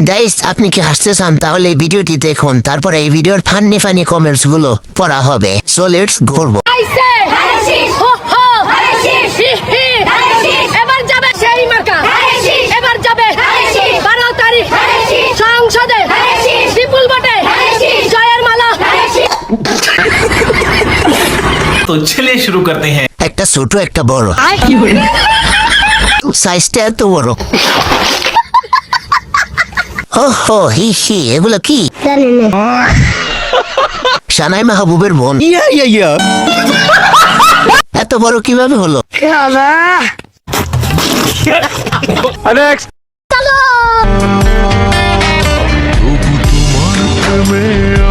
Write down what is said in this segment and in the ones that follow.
Guys, আপনি কি হাসতে চান তাহলে এই ভিডিওটি দেখুন, তারপরে এই ভিডিওর ফানি কমেন্টস গুলো পড়া হবে। সো লেটস করব। এবার যাবে সেই মার্কা, এবার যাবে 12 তারিখ সংসদে বিপুল ভোটে জয়ের মালা। तो चलिए शुरू करते हैं। একটা ছোট একটা বড়, সাইজটা এত বড়। ওহো হি হি, এগুলো কি? সানাই মাহবুবের বোন। এত বড় কিভাবে হলো?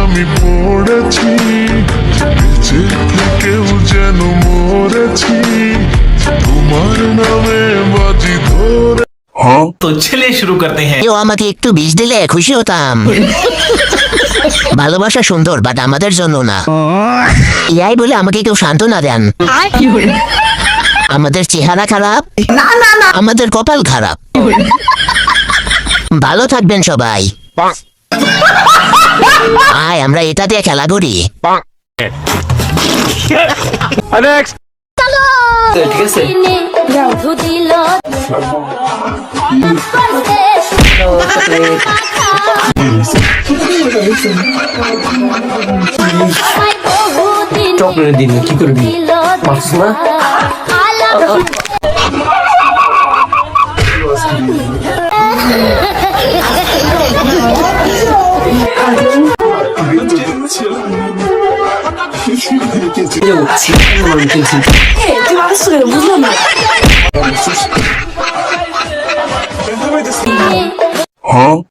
আমি পড়েছি নিচে থেকেও যেন মরেছি তোমার নামে বাজি ধরে। तो चलिए शुरू करते हैं। কেউ আমাকে একটু বিষ দিলে খুশি হতাম। ভালোবাসা সুন্দর, বাট আমাদের জন্য না। ইয়াই বলে আমাকে কেউ সান্ত্বনা দেন। আমাদের চেহারা খারাপ, আমাদের কপাল খারাপ। ভালো থাকবেন সবাই। আয় আমরা এটা দিয়ে খেলা করি। চকলেট দিন কি করবি পারছিস না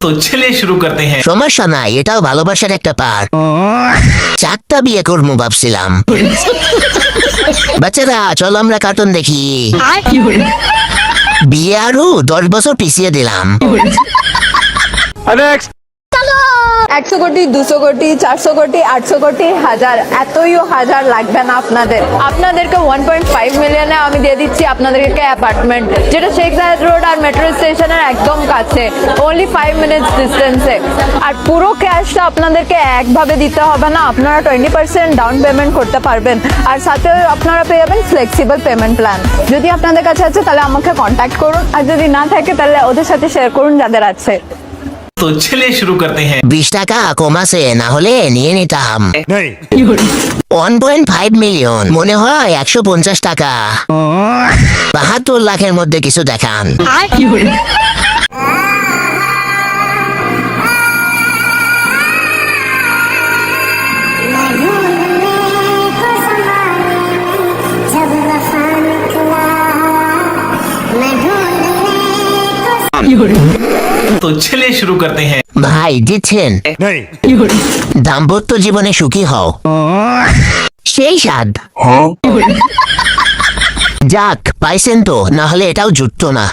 तो चलिए शुरू करते हैं। সমস্যা নাই, এটাও ভালোবাসার একটা পার। 4টা বিয়ে করবো ভাবছিলাম। বাচ্চারা চলো আমরা কার্টুন দেখি। বিয়ে আরো 10 বছর পিছিয়ে দিলাম। 100 কোটি 200 কোটি 400 কোটি 800 কোটি হাজার, এতইও হাজার লাগবে না আপনাদেরকে 1.5 মিলিয়নে আমি দিয়ে দিচ্ছি আপনাদেরকে অ্যাপার্টমেন্ট, যেটা শেখ জায়েদ রোড আর মেট্রো স্টেশনের একদম কাছে, অনলি 5 মিনিটস ডিস্টেন্সে। আর পুরো ক্যাশটা আপনাদেরকে একভাবে দিতে হবে না, আপনারা 20% ডাউন পেমেন্ট করতে পারবেন। আর সাথে আপনারা পেয়ে যাবেন ফ্লেক্সিবল পেমেন্ট প্ল্যান। যদি আপনাদের কাছে আছে তাহলে আমাকে কন্ট্যাক্ট করুন, আর যদি না থাকে তাহলে ওদের সাথে শেয়ার করুন যাদের আছে। तो चलिए शुरू करते हैं। 20 টাকা কমাছে, না হলে নিয়ে নিতাম। 1.5 মিলিয়ন, মনে হয় 150 টাকা। 72 লাখের মধ্যে কিছু দেখান। तो चलिए शुरू करते हैं। ভাই দিচ্ছেন? দাম্পত্য জীবনে সুখী হও, সেই স্বাদ। যাক পাইছেন তো, না হলে এটাও জুটতো না।